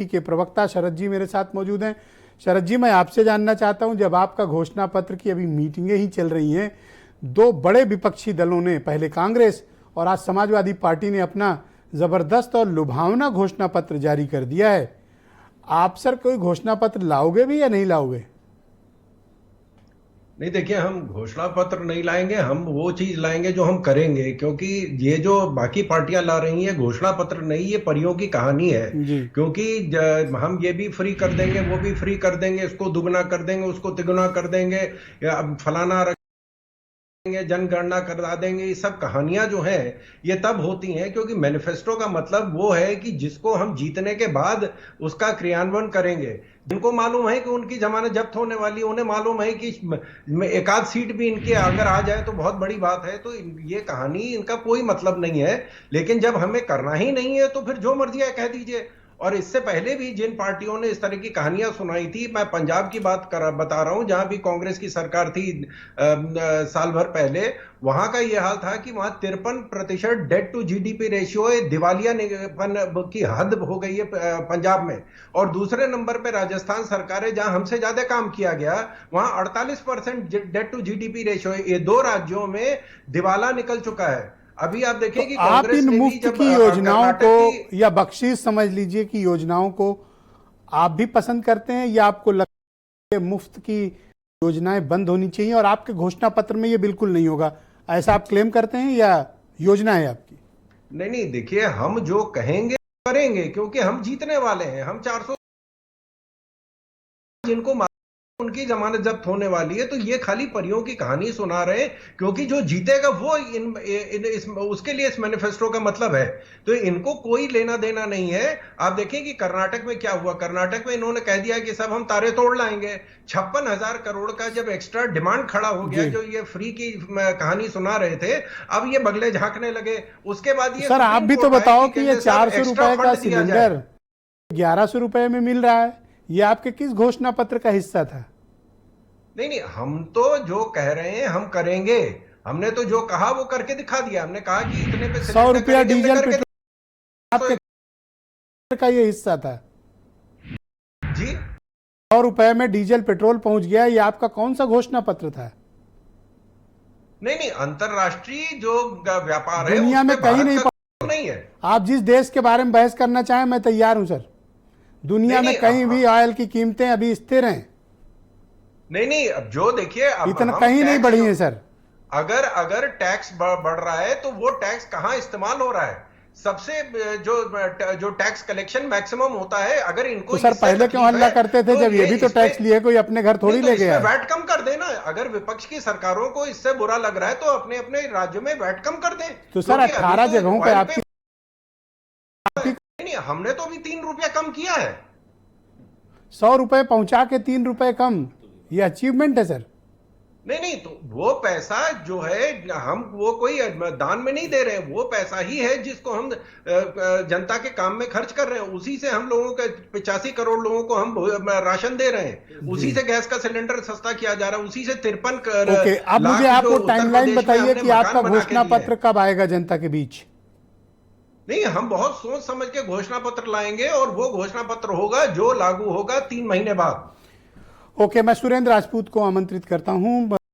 के प्रवक्ता शरद जी मेरे साथ मौजूद हैं। शरद जी, मैं आपसे जानना चाहता हूं, जब आपका घोषणा पत्र की अभी मीटिंगें ही चल रही हैं, दो बड़े विपक्षी दलों ने, पहले कांग्रेस और आज समाजवादी पार्टी ने अपना जबरदस्त और लुभावना घोषणा पत्र जारी कर दिया है। आप सर कोई घोषणा पत्र लाओगे भी या नहीं लाओगे? नहीं, देखिए, हम घोषणा पत्र नहीं लाएंगे। हम वो चीज लाएंगे जो हम करेंगे, क्योंकि ये जो बाकी पार्टियां ला रही हैं घोषणा पत्र नहीं, ये परियों की कहानी है। जी। क्योंकि हम ये भी फ्री कर देंगे, वो भी फ्री कर देंगे, इसको दुगना कर देंगे, उसको तिगुना कर देंगे, या फलाना जनगणना करा देंगे। ये सब कहानियां जो हैं ये तब होती हैं क्योंकि मैनिफेस्टो का मतलब वो है कि जिसको हम जीतने के बाद उसका क्रियान्वयन करेंगे। जिनको मालूम है कि उनकी जमानत जब्त होने वाली, उन्हें मालूम है कि एक आध सीट भी इनके अगर आ जाए तो बहुत बड़ी बात है, तो ये कहानी इनका कोई मतलब नहीं है। लेकिन जब हमें करना ही नहीं है तो फिर जो मर्जी है कह दीजिए। और इससे पहले भी जिन पार्टियों ने इस तरह की कहानियां सुनाई थी, मैं पंजाब की बता रहा हूं, जहां भी कांग्रेस की सरकार थी साल भर पहले, वहां का यह हाल था कि वहां 53% डेट टू जीडीपी रेशियो दिवालियापन की हद हो गई है पंजाब में। और दूसरे नंबर पे राजस्थान सरकार है, जहां हमसे ज्यादा काम किया गया, वहां 48% डेट टू जीडीपी रेशियो है। ये दो राज्यों में दिवाला निकल चुका है। अभी आप देखिए कि आप कांग्रेस इन ने भी मुफ्त जब की योजनाओं कर्नाटक को या बख्शीश समझ लीजिए कि योजनाओं को आप भी पसंद करते हैं, या आपको लगता है मुफ्त की योजनाएं बंद होनी चाहिए और आपके घोषणा पत्र में ये बिल्कुल नहीं होगा, ऐसा आप क्लेम करते हैं या योजना है आपकी? नहीं नहीं, देखिए, हम जो कहेंगे करेंगे, क्योंकि हम जीतने वाले हैं। हम 400 जिनको उनकी जमानत जब्त होने वाली है, तो ये खाली परियों की कहानी सुना रहे हैं, क्योंकि जो जीतेगा वो उसके लिए इस मैनिफेस्टो का मतलब है। तो इनको कोई लेना देना नहीं है। आप देखें कि कर्नाटक में क्या हुआ। कर्नाटक में इन्होंने कह दिया कि सब हम तारे तोड़ लाएंगे। 56,000 करोड़ का जब एक्स्ट्रा डिमांड खड़ा हो गया, जो ये फ्री की कहानी सुना रहे थे, अब ये बगले झांकने लगे। उसके बाद ये सर आप भी तो बताओ कि ये 400 रुपए का सिलेंडर 1100 रुपए में मिल रहा है, ये आपके किस घोषणा पत्र का हिस्सा था? नहीं नहीं, हम तो जो कह रहे हैं हम करेंगे। हमने तो जो कहा वो करके दिखा दिया। हमने कहा कि इतने पे 100 रुपया डीजल पेट्रोल आपके का ये हिस्सा था जी। 100 रुपए में डीजल पेट्रोल पहुंच गया, ये आपका कौन सा घोषणा पत्र था? नहीं नहीं, अंतरराष्ट्रीय जो व्यापार है दुनिया में कहीं नहीं है। आप जिस देश के बारे में बहस करना चाहें मैं तैयार हूं सर। दुनिया में कहीं भी ऑयल की कीमतें अभी स्थिर हैं। नहीं नहीं, अब जो देखिए, इतना कहीं नहीं बढ़ी है सर। अगर टैक्स बढ़ रहा है तो वो टैक्स कहां इस्तेमाल हो रहा है? सबसे जो टैक्स कलेक्शन मैक्सिमम होता है, अगर इनको तो सर पहले क्यों हल्ला करते थे जब ये भी तो टैक्स लिए, कोई अपने घर थोड़ी ले गया? वैट कम कर देना। अगर विपक्ष की सरकारों को इससे बुरा लग रहा है तो अपने अपने राज्य में वैट कम कर दें। तो सर 18 जगहों पे आपकी नहीं, हमने तो अभी 3 रुपया कम किया है। 100 रुपए पहुंचा के 3 रुपए कम, ये अचीवमेंट है सर। नहीं नहीं, तो वो पैसा जो है हम वो कोई दान में नहीं दे रहे हैं। वो पैसा ही है जिसको हम जनता के काम में खर्च कर रहे हैं। उसी से हम लोगों के 85 करोड़ लोगों को हम राशन दे रहे हैं। उसी से गैस का सिलेंडर सस्ता किया जा रहा है। उसी से 53 ओके, अब मुझे आपको टाइमलाइन बताइए कि आपका घोषणा पत्र कब आएगा जनता के बीच? नहीं, हम बहुत सोच समझ के घोषणा पत्र लाएंगे और वो घोषणा पत्र होगा जो लागू होगा 3 महीने बाद। ओके, मैं सुरेंद्र राजपूत को आमंत्रित करता हूं।